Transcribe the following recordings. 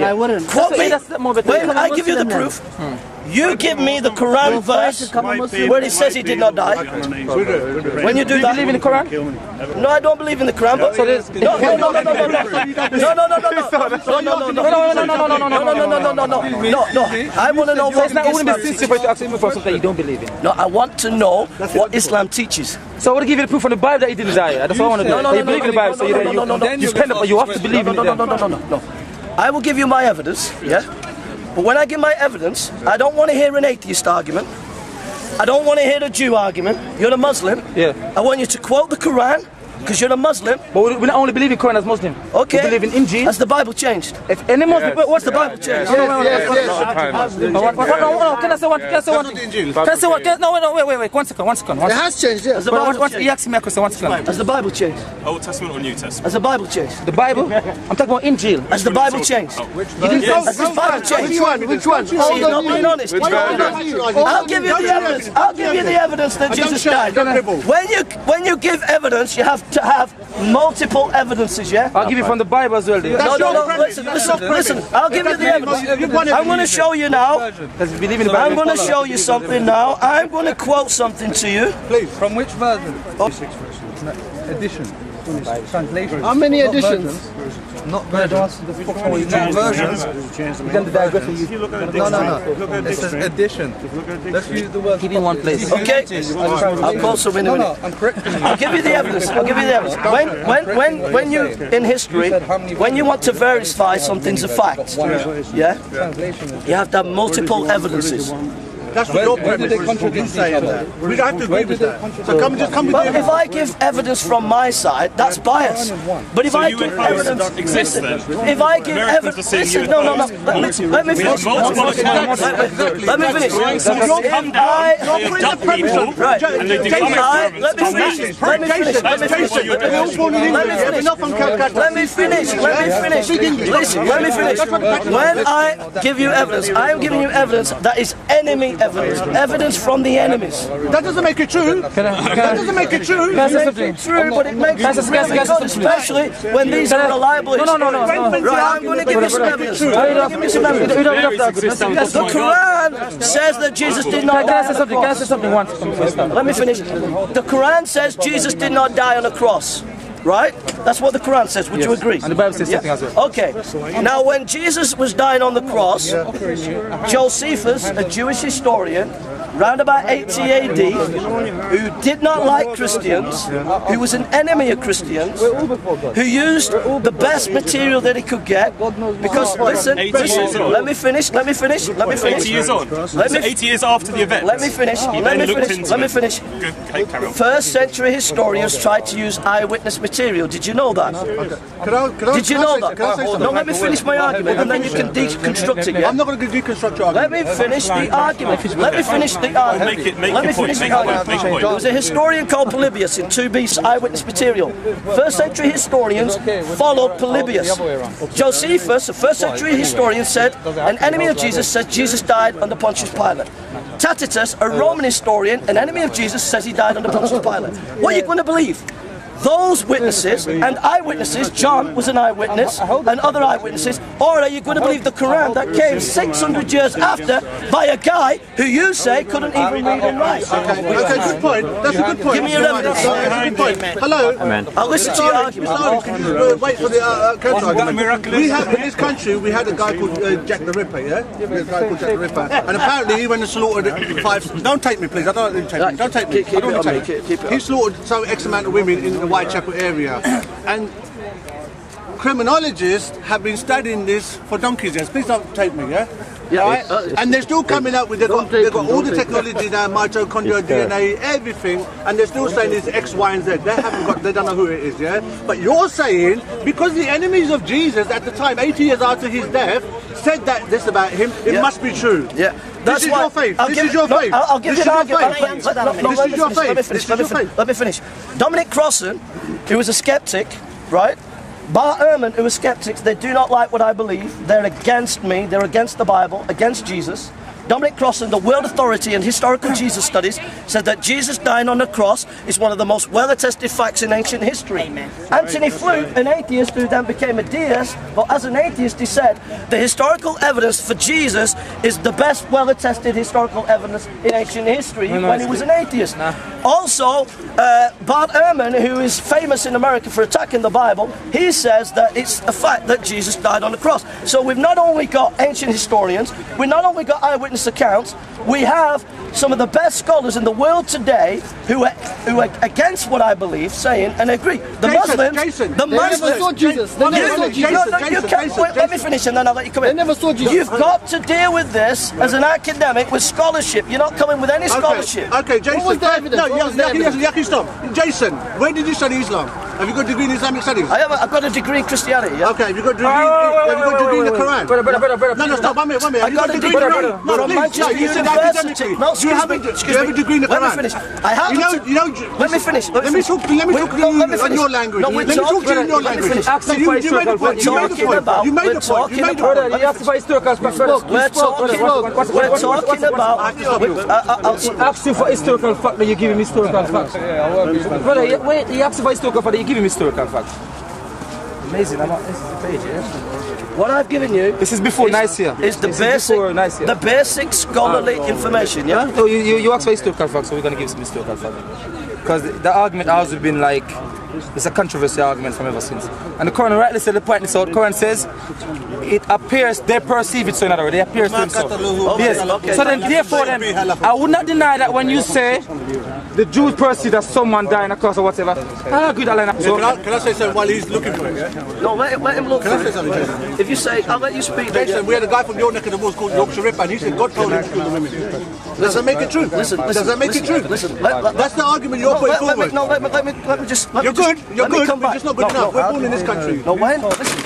I wouldn't. Quote me. When I give you the proof, you give me the Quran verse where it says he did not die. When you do that, believe in the Quran? No, I don't believe in the Quran. But no. I want to know what Islam teaches. You don't believe in. No, I want to know what Islam teaches. So I want to give you the proof from the Bible that he didn't die. That's all I want to know. You believe in the Bible, so you have to believe in it. No. I will give you my evidence, yeah? But when I give my evidence, I don't want to hear an atheist argument. I don't want to hear a Jew argument. You're a Muslim. Yeah. I want you to quote the Quran, because you're a Muslim. But we not only believe in Quran as Muslim. Okay. We believe in Injil. Has the Bible changed? If any Muslim, what's the Bible changed? Can I say one? Can I say one? No, wait. One second. It has changed, yeah. You asked me a question. One second. Has the Bible changed? Old Testament or New Testament? Has the Bible changed? The Bible? I'm talking about Injil. Has the Bible changed? Has the Bible changed? Which one? See, you're not being honest. I'll give you the evidence. I'll give you the evidence that Jesus died. When you give evidence, you have to have multiple evidences, yeah? I'll give you from the Bible as well. No, listen. I'll give you the evidence. I'm going to show you now. I'm going to show you something now. I'm going to quote something to you. Please. From which version? Edition. Translation. How many editions? Not versions. Versions. No. It says edition. Let's use the word. Give me one place. Okay. I'll call some in a minute. I'm correct. I'll give you the evidence. When you in history, when you want to verify something's a fact, yeah, you have to have multiple evidences. That's what your point is. You saying that. We don't have to agree with that. So come with But if I give evidence from my side, that's bias. But if I give evidence, listen, if I give evidence, listen, no. Let me finish. Let me finish. When I give you evidence, I am giving you evidence that is enemy evidence from the enemies. That doesn't make it true. That doesn't make it true. It makes it true, but it makes it good, especially when these are reliable. No. Right, I'm going to give you some evidence. The Quran says that Jesus did not die on the cross. Can I say something once? Let me finish. The Quran says Jesus did not die on a cross. Right? That's what the Quran says. Would you agree? And the Bible says something as well. Okay. Now, when Jesus was dying on the cross, Josephus, a Jewish historian, round about 80 AD, who did not like Christians, who was an enemy of Christians, who used the best material that he could get, because, listen, let me finish. 80 years on? 80 years after the event? Let me finish. First century historians tried to use eyewitness material. Did you know that? Did you know that? No, let me finish my argument, and then you can deconstruct it, yeah? I'm not going to deconstruct your Let argument. me finish the argument. Let me finish the argument. There was a historian called Polybius in 2B eyewitness material. First century historians followed Polybius. Josephus, a first century historian, said an enemy of Jesus said Jesus died under Pontius Pilate. Tacitus, a Roman historian, an enemy of Jesus, says he died under Pontius Pilate. What are you going to believe? Those witnesses and eyewitnesses, John was an eyewitness, and other eyewitnesses, or are you going to believe the Quran that came 600 years after by a guy who you say couldn't even read and write? Okay, good point. That's a good point. Give me your evidence. That's a good point. Hello? I'll listen to your argument. Can you wait for the counter argument? We have, in this country, we had a guy called Jack the Ripper, yeah? We had a guy called Jack the Ripper. And apparently he went and slaughtered 5... Don't take me, please. I don't want to take me. Don't take me. I don't want to take me. He slaughtered some X amount of women in the Whitechapel area, and criminologists have been studying this for donkeys years. Please don't take me, yeah? Right? And they're still coming up with, they've got all the technology now, mitochondrial DNA, everything, and they're still saying it's X, Y, and Z. They don't know who it is, yeah? But you're saying, because the enemies of Jesus at the time, 80 years after his death, said that this about him, it must be true. Yeah. This is your faith. This is your faith. I'll give you an argument. This is your faith. Let me finish. Dominic Crossan, who was a skeptic, right? Bar Ehrman, who are skeptics, they do not like what I believe. They're against me. They're against the Bible, against Jesus. Dominic Crossan, the world authority in historical Jesus studies, said that Jesus dying on the cross is one of the most well-attested facts in ancient history. Anthony Flew, an atheist who then became a deist, but as an atheist he said, the historical evidence for Jesus is the best well-attested historical evidence in ancient history when he was an atheist. Also, Bart Ehrman, who is famous in America for attacking the Bible, he says that it's a fact that Jesus died on the cross. So we've not only got ancient historians, we've not only got eyewitness accounts, we have some of the best scholars in the world today who are against what I believe, saying and agree. The Muslims, the Muslims, never saw Jesus. They never saw Jesus. Let me finish and then I'll let you come in. They never saw Jesus. You've got to deal with this as an academic with scholarship. You're not coming with any scholarship. Okay, Jason. What was the evidence? No, Yaki, stop. Jason, where did you study Islam? Have you got a degree in Islamic studies? I've got a degree in Christianity. Yeah? Okay, have you got a degree in the Quran? No, stop, one minute. I got a degree from Manchester University. No, you have a degree in the Quran. Let me finish. I have let me finish. Let me talk to you in your language. No, we're talking in your language. You made the point. We're talking about. Ask you for historical fact that you give him historical facts. Brother, wait, you ask for historical fact that you give him historical facts. Amazing, this is the page, yeah? What I've given you. This is before Nicaea. Is the basic scholarly information, yeah? No, you asked for historical facts, so we're going to give some historical facts. Because the argument has been like, it's a controversial argument from ever since. And the Quran rightly said the point, so the Quran says, it appears, they perceive it so, in other words, they appear to themselves. Yes. So then, therefore, then, I would not deny that when you say the Jews perceive that someone died on a cross or whatever, I agree that line. So, can I say something while he's looking for it? Yeah? No, let him look. Can I say something, Jason? If you say, I'll let you speak. Jason, we had a guy from your neck of the woods called Yorkshire Ripper, and he said God told him to kill the women. Does that make it true? Does that make it true? That's the argument you're putting forward. Let me just. You're good, but you're just not good enough. We're born in this country. No,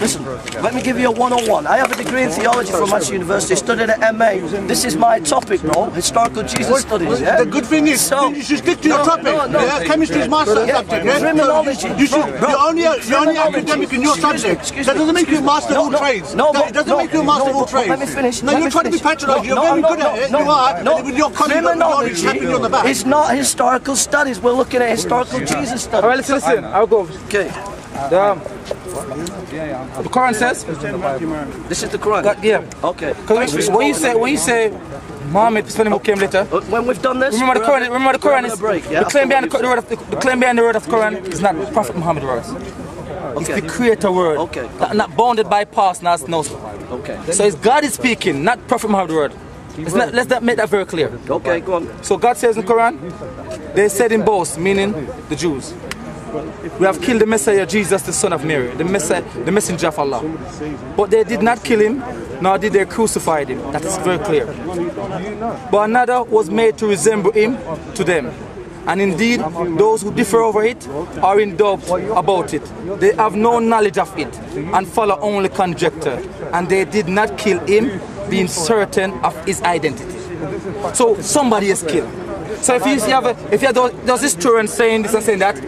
listen. Let me give you a 101. I have a degree in theology from Manchester University, studied at MA. This is my topic, bro. Historical Jesus studies. Yeah? The good thing is, you should stick to your topic. Chemistry is my subject. Criminology. You're only academic in your subject. That doesn't make you a master of all trades. It doesn't make you a master of all trades. Let me finish. No, you're trying to be patronising. You're very good at it. You are. With your criminology on the back. It's not historical studies. We're looking at historical Jesus studies. Alright, listen. I'll go. Okay. The Quran says. This is the Quran. Yeah. Okay. Because when you say Muhammad, who came later. When we've done this, remember the Quran is the claim behind the word of the Quran is not Prophet Muhammad words. It's the Creator word. Okay. Not bounded by past, not no. Okay. So it's God is speaking, not Prophet Muhammad word. Let's make that very clear. Okay, go on. So God says in the Quran, they said in boast, meaning the Jews, we have killed the Messiah Jesus, the son of Mary, the messenger of Allah. But they did not kill him, nor did they crucify him. That is very clear. But another was made to resemble him to them. And indeed, those who differ over it are in doubt about it. They have no knowledge of it and follow only conjecture. And they did not kill him, being certain of his identity. So somebody is killed. So if you have those historians saying this and saying that,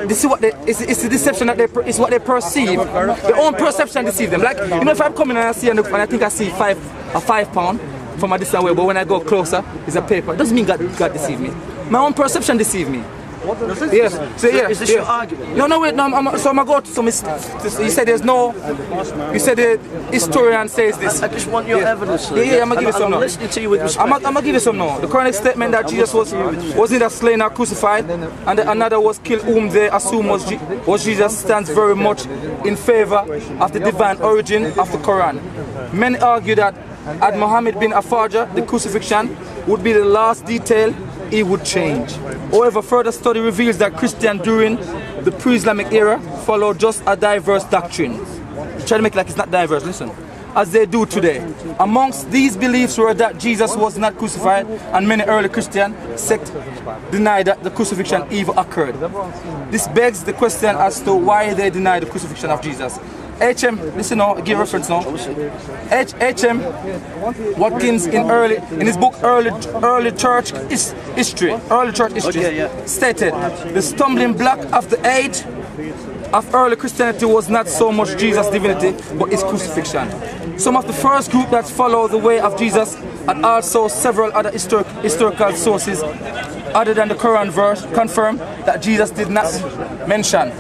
this is what it's the deception that it's what they perceive. Their own perception deceives them. Like, you know, if I'm coming and I see and I think I see a £5 from a distance away, but when I go closer, it's a paper. It doesn't mean God deceived me. My own perception deceived me. Yes. So yeah. Is this your argument? No, wait. No, so I'm gonna go to some. You said there's no. You said the historian says this. I just want your evidence. Yeah, I'm gonna give you some now. I'm listening to you with respect. I'm gonna give you some now. The current statement that Jesus was neither slain or crucified, and another was killed, whom they assume was Jesus, stands very much in favor of the divine origin of the Quran. Many argue that had Muhammad been a forger, the crucifixion would be the last detail he would change. However, further study reveals that Christians during the pre-Islamic era followed just a diverse doctrine. Try to make it like it's not diverse, listen. As they do today. Amongst these beliefs were that Jesus was not crucified, and many early Christian sects denied that the crucifixion even occurred. This begs the question as to why they deny the crucifixion of Jesus. H.M. listen now, give reference now. H.M. Watkins in his book Early Church History, stated the stumbling block of the age of early Christianity was not so much Jesus' divinity, but his crucifixion. Some of the first group that followed the way of Jesus and also several other historical sources other than the Quran verse confirm that Jesus did not mention.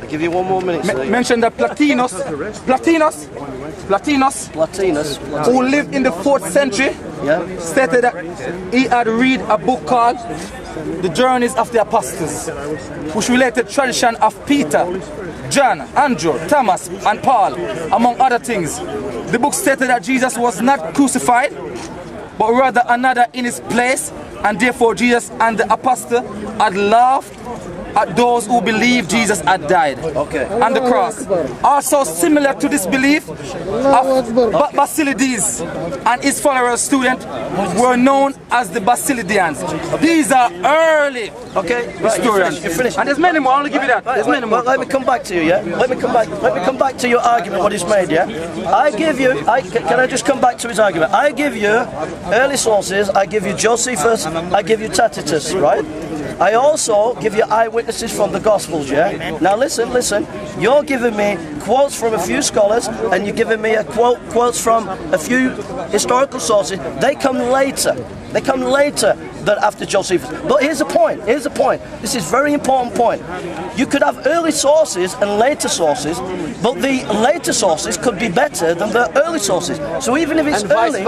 I'll give you 1 more minute. Mention that Plotinus, who lived in the 4th century, stated that he had read a book called The Journeys of the Apostles, which related tradition of Peter, John, Andrew, Thomas, and Paul, among other things. The book stated that Jesus was not crucified, but rather another in his place, and therefore Jesus and the apostle had laughed at those who believed Jesus had died on the cross. Also similar to this belief of Basilides and his followers, students, were known as the Basilidians. These are early historians. You're finished. And there's many more, I'll only give you that. There's many more. Let me come back to you, yeah? Let me come back to your argument, what he's made, yeah? Can I just come back to his argument? I give you early sources, I give you Josephus, I give you Tacitus, right? I also give you eyewitnesses from the Gospels, yeah? Now listen, you're giving me quotes from a few scholars and you're giving me quotes from a few historical sources. They come later. They come later than after Josephus. But here's the point, This is a very important point. You could have early sources and later sources, but the later sources could be better than the early sources. So even if it's early,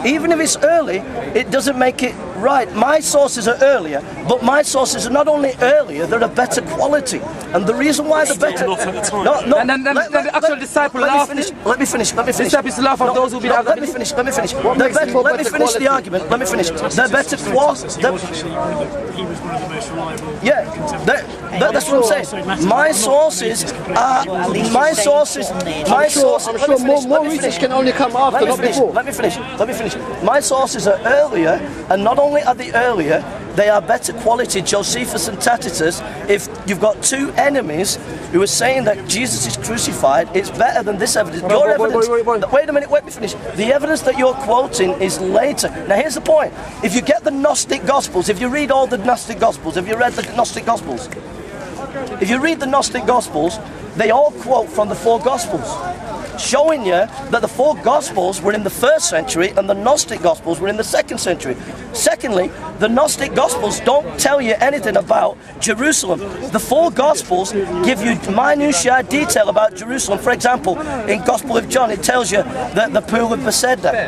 even if it's early, it doesn't make it right. My sources are earlier, but my sources are not only earlier, they're of better quality. And the reason why they're better... And then the actual disciple laughed. Let me finish. Disciples laugh at those who be... Let me finish. Let me finish the argument. Let me finish. They're better quality. Yeah, that's what I'm saying. My sources are... More research can only come after, not before. Let me finish. My sources are earlier, and not only are they earlier, they are better quality. Josephus and Tacitus, if you've got two enemies who are saying that Jesus is crucified, it's better than this evidence. Your evidence... Wait a minute, let me finish. The evidence that you're quoting is later. Now here's the point. If you get the Gnostic Gospels, if you read all the Gnostic Gospels, have you read the Gnostic Gospels? If you read the Gnostic Gospels, they all quote from the 4 Gospels, showing you that the 4 Gospels were in the 1st century and the Gnostic Gospels were in the 2nd century. Secondly, the Gnostic Gospels don't tell you anything about Jerusalem. The 4 Gospels give you minutiae detail about Jerusalem. For example, in Gospel of John, it tells you that the pool of Bethesda,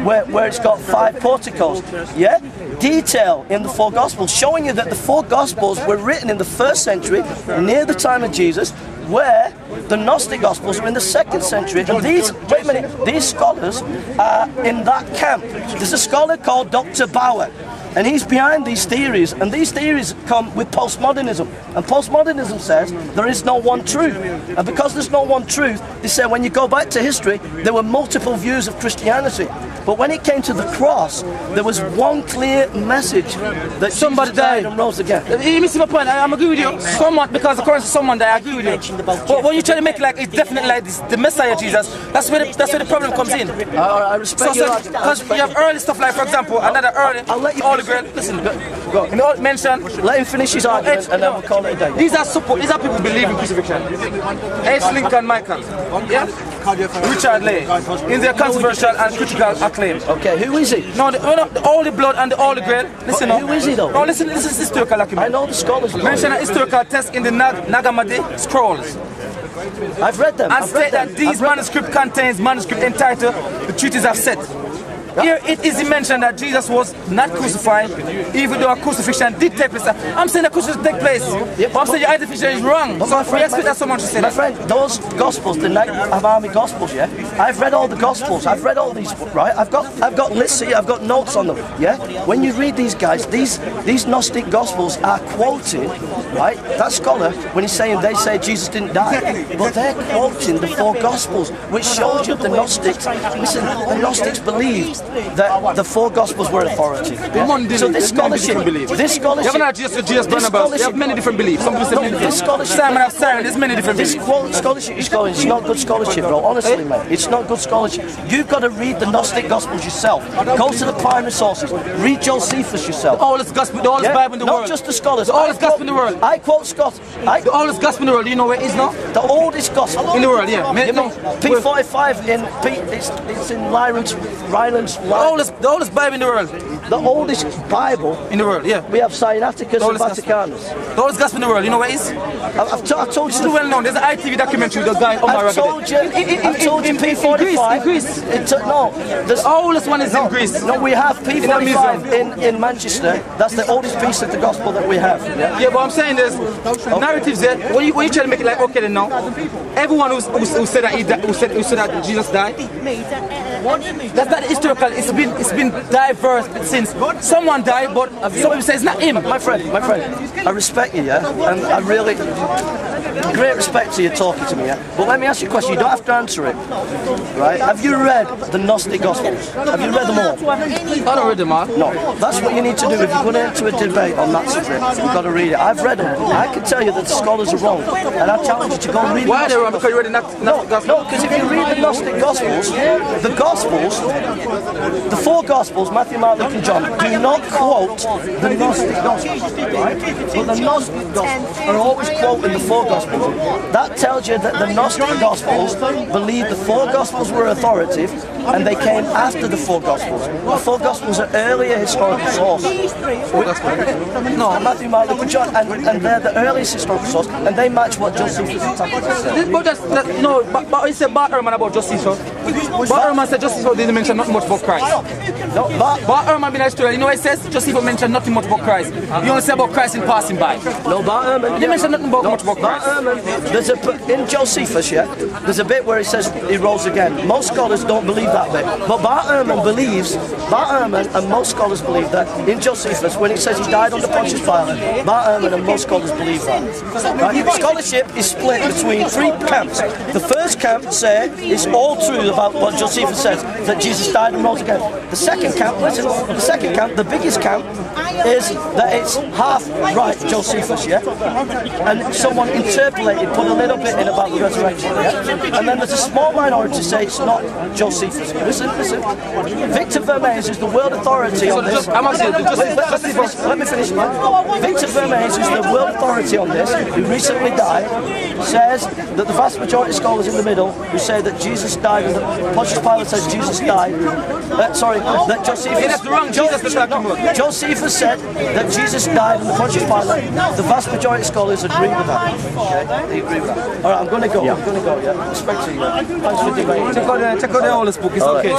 where it's got 5 porticos, detail in the 4 Gospels, showing you that the 4 Gospels were written in the 1st century, near the time of Jesus, where the Gnostic Gospels were in the 2nd century. And these scholars are in that camp. There's a scholar called Dr. Bauer, and he's behind these theories, and these theories come with postmodernism. And postmodernism says there is no one truth. And because there's no one truth, they say when you go back to history, there were multiple views of Christianity. But when it came to the cross, there was one clear message that somebody died and rose again. You missing my point. I'm agree with you. Somewhat, because according to someone that I agree with you. But when you try to make like it's definitely like this, the Messiah Jesus, that's where the problem comes in. I respect you. Because you have early stuff like, for example, another early. I'll let you listen. Go. You know, mention. Let him finish his argument and then we'll call it a day. These are people who believe in crucifixion. H. Lincoln Michael. Yeah? Richard Lay. In their controversial and critical acclaim. Okay, who is he? No, the Holy Blood and the Holy Grail. Listen up. Who is he though? No, listen, this is historical document. I know the scholars. Mention a historical text in the Nag Hammadi scrolls. I've read them. And state that these manuscript contains manuscript entitled The Treatise of Seth. Here it is mentioned that Jesus was not crucified, even though a crucifixion did take place. I'm saying a crucifixion did take place, but I'm saying your identification is wrong. So we expect that someone should say that. My friend, those Gospels, the Nag Hammadi Gospels, I've read all the Gospels. I've read all these, right? I've got lists here. I've got notes on them. Yeah. When you read these guys, these Gnostic Gospels are quoting, right? That scholar, when he's saying they say Jesus didn't die, but they're quoting the 4 Gospels, which shows you the Gnostics. Listen, the Gnostics believed that the four Gospels were authoritative. Yeah? So this scholarship, you have not just Barnabas. You have many different beliefs. Some people say many different. Simon have Simon. There's many different beliefs. This scholarship is going. It's not good scholarship, bro. Honestly, mate, it's not good scholarship. You've got to read the Gnostic Gospels yourself. Go to the primary sources. Read Josephus yourself. The oldest gospel, the oldest Bible in the world. Not just the scholars. The oldest gospel in the world. I quote Scott. The oldest gospel in the world. Do you know where it is now? The oldest gospel in the world. Yeah. P45 in it's in Ryland's. The oldest Bible in the world. The oldest Bible in the world. Yeah. We have Sinaiticus and Vaticanus. The oldest gospel in the world. You know where it is? I've told you. It's well known. There's an ITV documentary with a guy on I've told you P45. In Greece. No, the oldest one is in Greece. No, we have P45 in Manchester. That's the oldest piece of the gospel that we have. Yeah, but I'm saying there's narratives there. When you try to make it like okay then now, everyone who said that Jesus died, that's not historical. It's been diverse since someone died, but some people say it's not him. My friend, I respect you, yeah, and I really great respect to you talking to me, yeah. But let me ask you a question. You don't have to answer it, right? Have you read the Gnostic Gospels? Have you read them all? I don't read them all. No, that's what you need to do. If you're going into a debate on that subject, you've got to read it. I've read them. I can tell you that the scholars are wrong, and I challenge you to go and read them. Why are they wrong? Because you read the Gnostic Gospels? No, because if you read the Gnostic Gospels, the four Gospels, Matthew, Mark, Luke and John, do not quote the Gnostic Gospels, right? But the Gnostic Gospels are always quoting the four Gospels. That tells you that the Gnostic Gospels believed the four Gospels were authoritative, and they came after the four Gospels. The four Gospels are earlier historical source. No, Matthew, Mark, Luke and John, and they're the earliest historical source, and they match what Josephus said. But he said Bart Ehrman about Josephus. Bart Ehrman said Josephus didn't mention nothing much about Christ. No, Bart Ehrman been a historian. You know what he says? Josephus mentioned nothing much about Christ. He only said about Christ in passing by. No, Bart Ehrman. He didn't mention nothing much about Christ. There's in Josephus, yeah, there's a bit where he says he rose again. Most scholars don't believe that bit, but Bart Ehrman and most scholars believe that in Josephus, when it says he died under Pontius Pilate, Bart Ehrman and most scholars believe that. Right? Scholarship is split between three camps. The first camp say it's all true about what Josephus says, that Jesus died and rose again. The second camp, the biggest camp, is that it's half right, Josephus, yeah? And someone interpolated, put a little bit in about the resurrection, yeah? And then there's a small minority say it's not Josephus. Listen. Victor Vermees is the world authority on this. Let me finish. Victor Vermees is the world authority on this, who recently died, says that the vast majority of scholars in the middle who say that Jesus died, and that Pontius Pilate says Jesus died, that Josephus said that Jesus died and Pontius Pilate, the vast majority of scholars agree with that. Okay? They agree with that. Alright, I'm going to go, yeah. Respect to you. Thanks for debating. Check out the oldest book, it's okay.